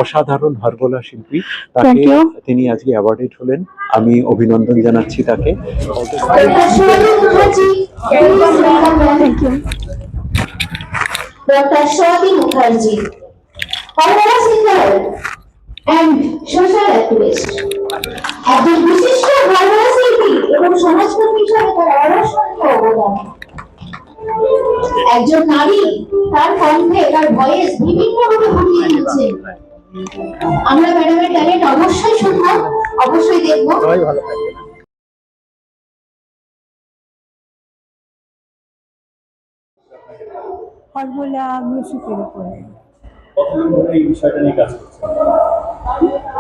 অসাধারণ হরগোলা শিল্পী, তাকে তিনি আজকে অ্যাওয়ার্ডেড হলেন। আমি অভিনন্দন জানাচ্ছি তাকে। Dr. Swati Mukherjee, Harbala singer and social activist. একজন বিশিষ্ট হরগোলা শিল্পী এবং সমাজকর্মী হিসাবে তার অসাধারণ অবদান। একজন নারী, তার কণ্ঠে তার ভয়েস বিভিন্নভাবে ফুটিয়ে দিচ্ছে। আমরা ম্যাডামের ট্যালেন্ট অবশ্যই শুনবো, অবশ্যই দেখবো। হরগোলা মিউজিকের উপরে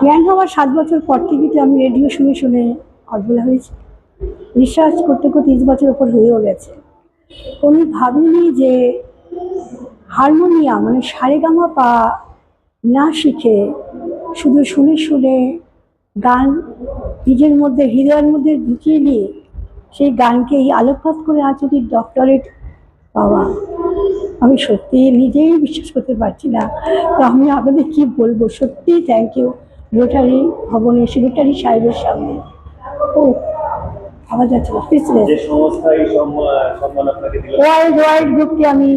জ্ঞান হওয়ার 7 বছর পর থেকে তো আমি রেডিও শুনে শুনে হরগোলা হয়েছি। রিসার্চ করতে করতে 30 বছর উপর হয়েও গেছে। আমি ভাবিনি যে হারমোনিয়াম মানে সারেগামা পা না শিখে শুধু শুনে শুনে গান নিজের মধ্যে হৃদয়ের মধ্যে ঢুকিয়ে নিয়ে সেই গানকেই আলোকপাত করে আজ যদি ডক্টরেট পাওয়া, আমি সত্যি নিজেই বিশ্বাস করতে পারছি না। তো আমি আপনাদের কি বলবো, সত্যি থ্যাংক ইউ রোটারি ভবনে, রোটারি সাহেবের সামনে। ও আওয়াজ যাচ্ছে ওয়ার্ল্ড ওয়াইড গ্রুপকে আমি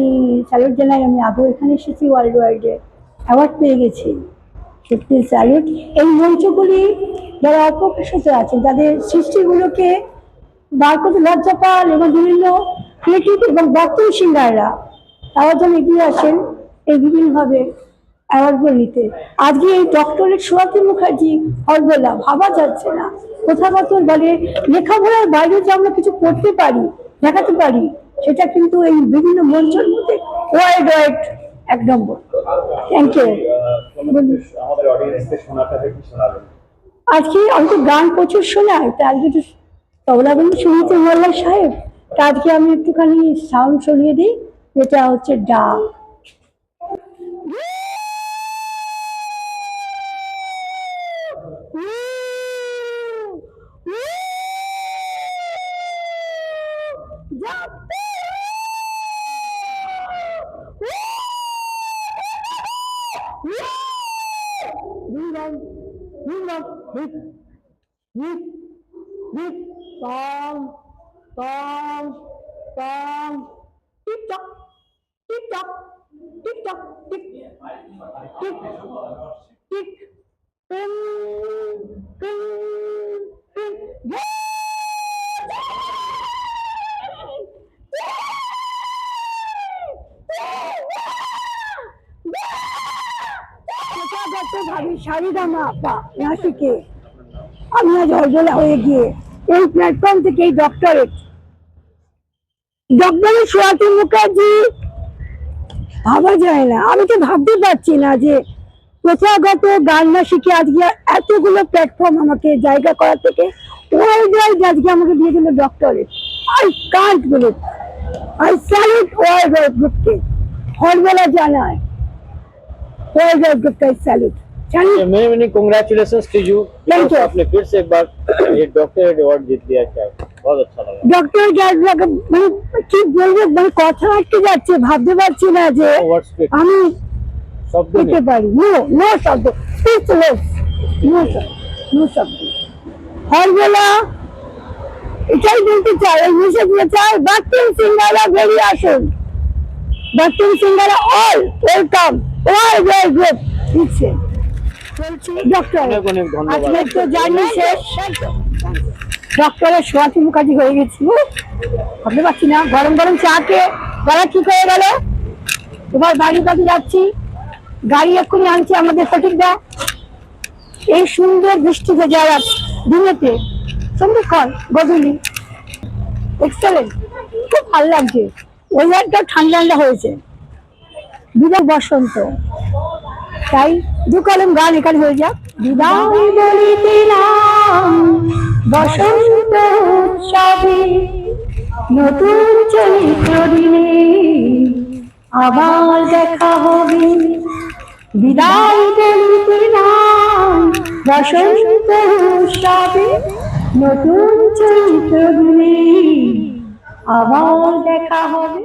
স্যালুট জানাই। আমি আগেও এখানে এসেছি, ওয়ার্ল্ড ওয়াইডে অ্যাওয়ার্ড পেয়ে গেছি, সত্যি স্যালুট। এই মঞ্চগুলি যারা অপ্রকাশিত আছেন তাদের সৃষ্টিগুলোকে বার করতে লজ্জা পান এবং বিভিন্ন ক্রিয়েটিভ এবং বর্তমান সিঙ্গাররা তারা যেন এগিয়ে আসেন এই বিভিন্নভাবে অ্যাওয়ার্ডগুলো নিতে। আজকে এই ডক্টরেট সোয়াতি মুখার্জি হরগোলা ভাবা যাচ্ছে না। প্রথাগত মানে লেখাপড়ার বাইরে যে আমরা কিছু করতে পারি, দেখাতে পারি, সেটা কিন্তু এই বিভিন্ন মঞ্চের মধ্যে world wide 1 number. Thank you. আজকে আমি তো গান প্রচুর শোনাই, তা আজকে একটু তবলা বন্ধু শুনিয়েছে মোল্লা সাহেব, তা আজকে আমি একটুখানি সাউন্ড শুনিয়ে দিই, যেটা হচ্ছে ডাক। TikTok, TikTok, TikTok, tick, tick, tick, ping, ping, ping. ভাবি সারিগামা আপা না শিখে আমি আজ হরগোলা হয়ে গিয়ে এই প্ল্যাটফর্ম থেকে এই ডক্টরেট সোয়াতি মুখার্জি ভাবা যায় না। আমি তো ভাবতে পারছি না যে প্রথাগত গান না শিখে আজকে এতগুলো প্ল্যাটফর্ম আমাকে জায়গা করা থেকে ওয়ার্ল্ড ওয়াইড আজকে আমাকে দিয়ে দিল doctorate. I can't believe, I salute world wide গ্রুপকে, হরগোলা জানায় ওয়ার্ল্ड वाइड ग्रुप का salute. many congratulations to you। आपने फिर से एक बार ये डॉक्टरेट अवार्ड जीत लिया, क्या बहुत अच्छा लगा। ডক্টরেট লগে মানে কি বলবো, মানে কথা আটকে যাচ্ছে, ভাবতে পারছি না যে আমি শব্দ দিতে পারি। নো শব্দ, স্পিচলেস, নো শব্দ। হরগোলা এটাই বলতে চাই, এই মেসেজ দিতে চাই, বাচ্চা সিঙ্গারা বেরিয়ে আসুন, বাচ্চা সিঙ্গারা all welcome world wide group দিচ্ছে। বলছি ডক্টর আজকে তো জানি শেষ, ডক্টরের সোয়াতি মুখার্জি হয়ে গেছি। ভাবতে পারছি না, গরম গরম চা খেয়ে গলা ঠিক হয়ে গেল। এবার বাড়ি বাড়ি যাচ্ছি, গাড়ি এক্ষুনি আনছে আমাদের সঠিকটা। এই সুন্দর বৃষ্টিতে যারা দিনেতে সন্ধ্যেক্ষণ গধূলি এক্সেলেন্ট, খুব ভালো লাগছে। ওয়েদারটা ঠান্ডা ঠান্ডা হয়েছে, বিদায় বসন্ত, তাই 2 কলম গান এখানে হয়ে যাক। বিদায় বলিতেলাম বসন্ত উৎসবে, নতুন চৈত্র দিনে আবার দেখা হবে। বিদায় বলিতেলাম বসন্ত উৎসবে, নতুন চৈত্র দিনে আবার দেখা হবে।